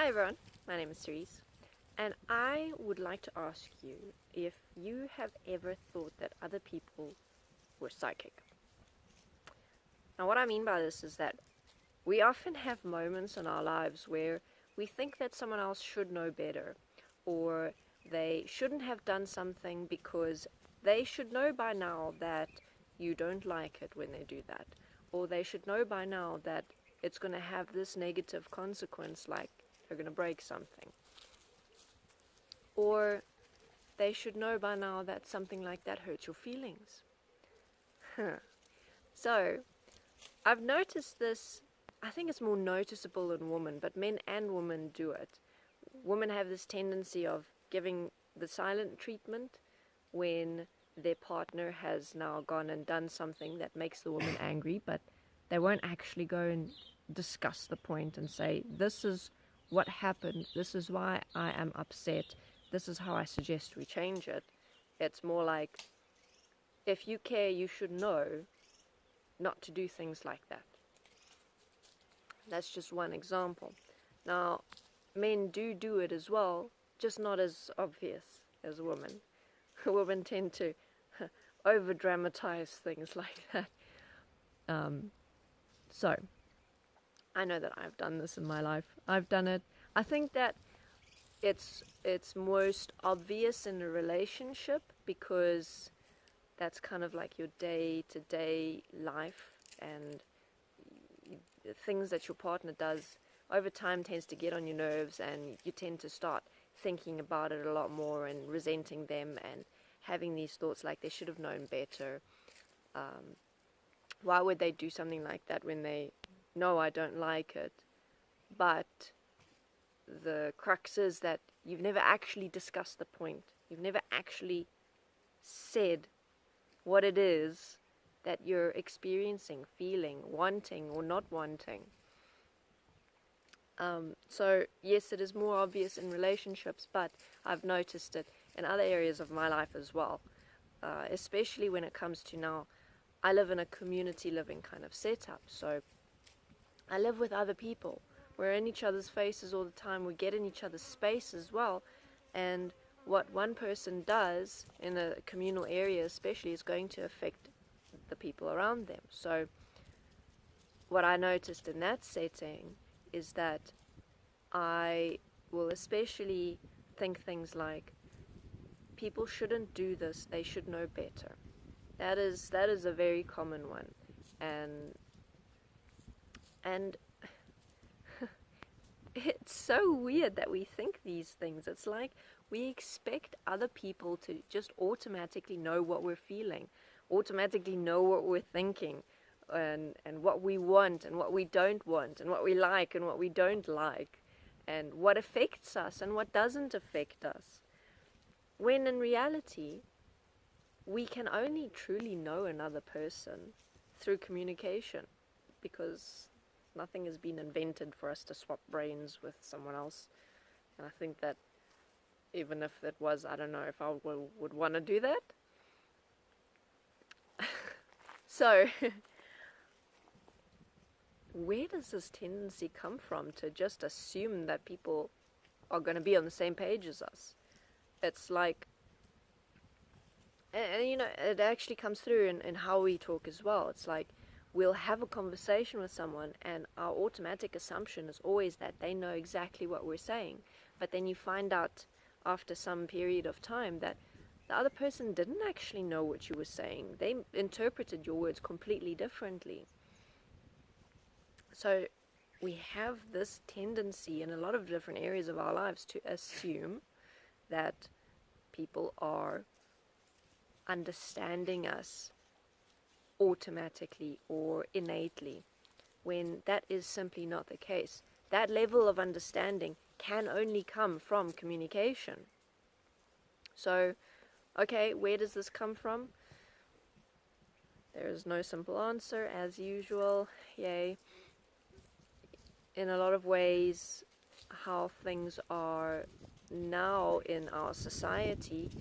Hi everyone, my name is Therese, and I would like to ask you if you have ever thought that other people were psychic. Now, what I mean by this is that we often have moments in our lives where we think that someone else should know better, or they shouldn't have done something because they should know by now that you don't like it when they do that, or they should know by now that it's going to have this negative consequence, like they're going to break something. Or they should know by now that something like that hurts your feelings. So, I've noticed this. I think it's more noticeable in women, but men and women do it. Women have this tendency of giving the silent treatment when their partner has now gone and done something that makes the woman angry, but they won't actually go and discuss the point and say, this is what happened, this is why I am upset, this is how I suggest we change it. It's more like, if you care, you should know not to do things like that. That's just one example. Now, men do it as well, just not as obvious as women. Women tend to over dramatize things like that. So, I know that I've done this in my life. I've done it. I think that it's most obvious in a relationship because that's kind of like your day-to-day life, and things that your partner does over time tends to get on your nerves, and you tend to start thinking about it a lot more and resenting them and having these thoughts like they should have known better. Why would they do something like that when they know I don't like it? But the crux is that you've never actually discussed the point. You've never actually said what it is that you're experiencing, feeling, wanting, or not wanting. So yes, it is more obvious in relationships, but I've noticed it in other areas of my life as well, especially when it comes to now, I live in a community living kind of setup, so I live with other people. We're in each other's faces all the time, we get in each other's space as well, and what one person does in a communal area especially is going to affect the people around them. So what I noticed in that setting is that I will especially think things like, people shouldn't do this, they should know better. That is a very common one, and it's so weird that we think these things. It's like we expect other people to just automatically know what we're feeling, automatically know what we're thinking, and what we want and what we don't want, and what we like and what we don't like, and what affects us and what doesn't affect us. When in reality, we can only truly know another person through communication, because nothing has been invented for us to swap brains with someone else. And I think that even if it was, I don't know if I would want to do that. So, where does this tendency come from to just assume that people are going to be on the same page as us? It's like, and you know, it actually comes through in how we talk as well. It's like, we'll have a conversation with someone and our automatic assumption is always that they know exactly what we're saying. But then you find out after some period of time that the other person didn't actually know what you were saying. They interpreted your words completely differently. So we have this tendency in a lot of different areas of our lives to assume that people are understanding us automatically or innately, when that is simply not the case. That level of understanding can only come from communication. So, okay, where does this come from? There is no simple answer, as usual. Yay. In a lot of ways, how things are now in our society,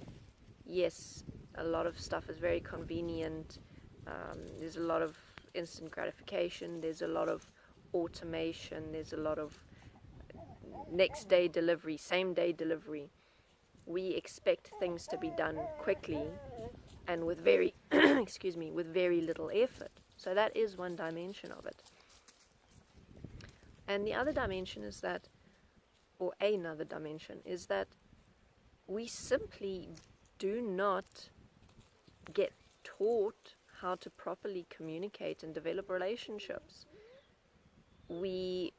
yes, a lot of stuff is very convenient. There's a lot of instant gratification, there's a lot of automation, there's a lot of next day delivery, same day delivery. We expect things to be done quickly and with very excuse me, with very little effort. So that is one dimension of it. And the other dimension is that, or another dimension, is that we simply do not get taught how to properly communicate and develop relationships. We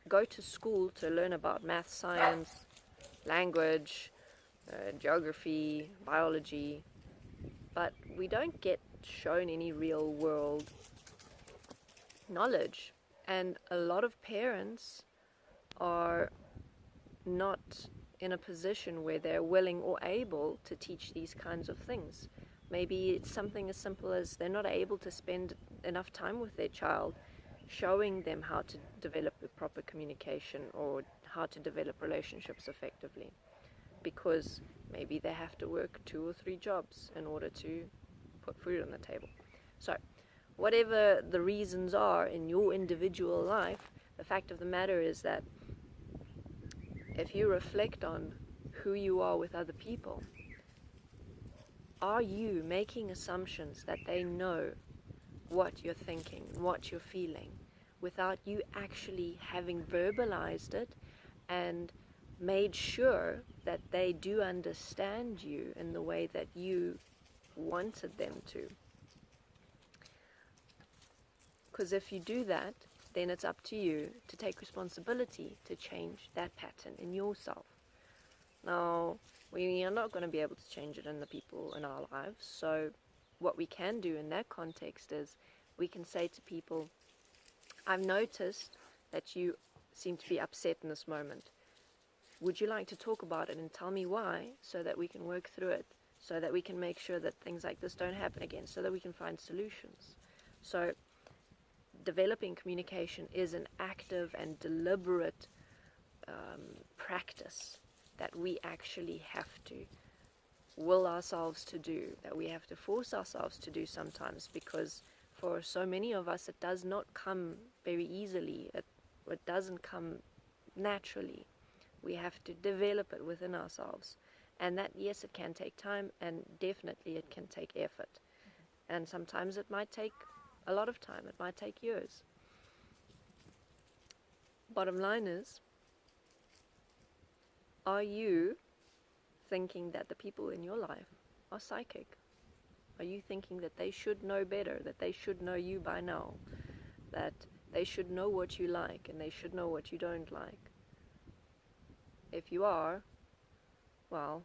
go to school to learn about math, science, language, geography, biology, but we don't get shown any real world knowledge. And a lot of parents are not in a position where they're willing or able to teach these kinds of things. Maybe it's something as simple as they're not able to spend enough time with their child showing them how to develop a proper communication or how to develop relationships effectively, because maybe they have to work 2 or 3 jobs in order to put food on the table. So whatever the reasons are in your individual life, the fact of the matter is that if you reflect on who you are with other people, are you making assumptions that they know what you're thinking, what you're feeling, without you actually having verbalized it and made sure that they do understand you in the way that you wanted them to? Because if you do that, then it's up to you to take responsibility to change that pattern in yourself. Now, we are not going to be able to change it in the people in our lives, so what we can do in that context is we can say to people, I've noticed that you seem to be upset in this moment. Would you like to talk about it and tell me why, so that we can work through it, so that we can make sure that things like this don't happen again, so that we can find solutions? So developing communication is an active and deliberate practice that we actually have to will ourselves to do, that we have to force ourselves to do sometimes, because for so many of us it does not come very easily, it doesn't come naturally. We have to develop it within ourselves, and that, yes, it can take time, and definitely it can take effort, and sometimes it might take a lot of time, it might take years. Bottom line is, are you thinking that the people in your life are psychic? Are you thinking that they should know better, that they should know you by now, that they should know what you like and they should know what you don't like? If you are, well,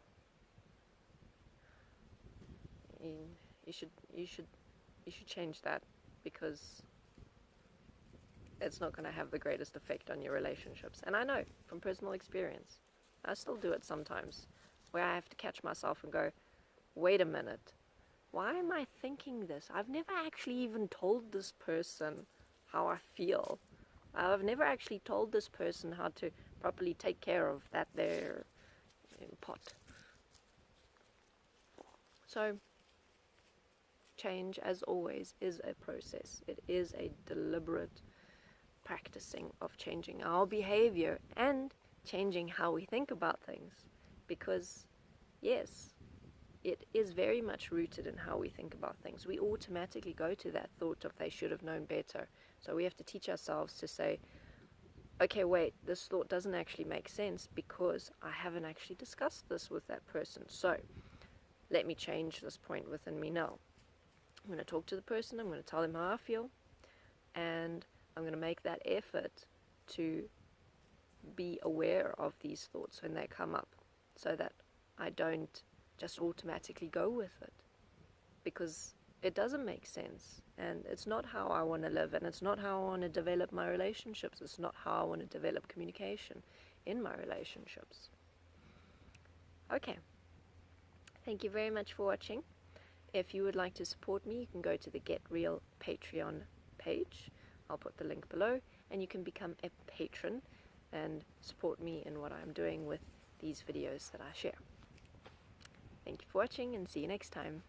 you should change that, because it's not going to have the greatest effect on your relationships. And I know from personal experience, I still do it sometimes, where I have to catch myself and go, wait a minute, why am I thinking this? I've never actually even told this person how I feel. I've never actually told this person how to properly take care of that there pot. So change, as always, is a process. It is a deliberate practicing of changing our behavior and changing how we think about things, because yes, it is very much rooted in how we think about things. We automatically go to that thought of they should have known better. So we have to teach ourselves to say, okay, wait, this thought doesn't actually make sense because I haven't actually discussed this with that person. So let me change this point within me now. I'm going to talk to the person, I'm going to tell them how I feel, and I'm going to make that effort to be aware of these thoughts when they come up, so that I don't just automatically go with it, because it doesn't make sense, and it's not how I want to live, and it's not how I want to develop my relationships, it's not how I want to develop communication in my relationships. Okay, thank you very much for watching. If you would like to support me, you can go to the getreal Patreon page. I'll put the link below, and you can become a patron and support me in what I'm doing with these videos that I share. Thank you for watching, and see you next time.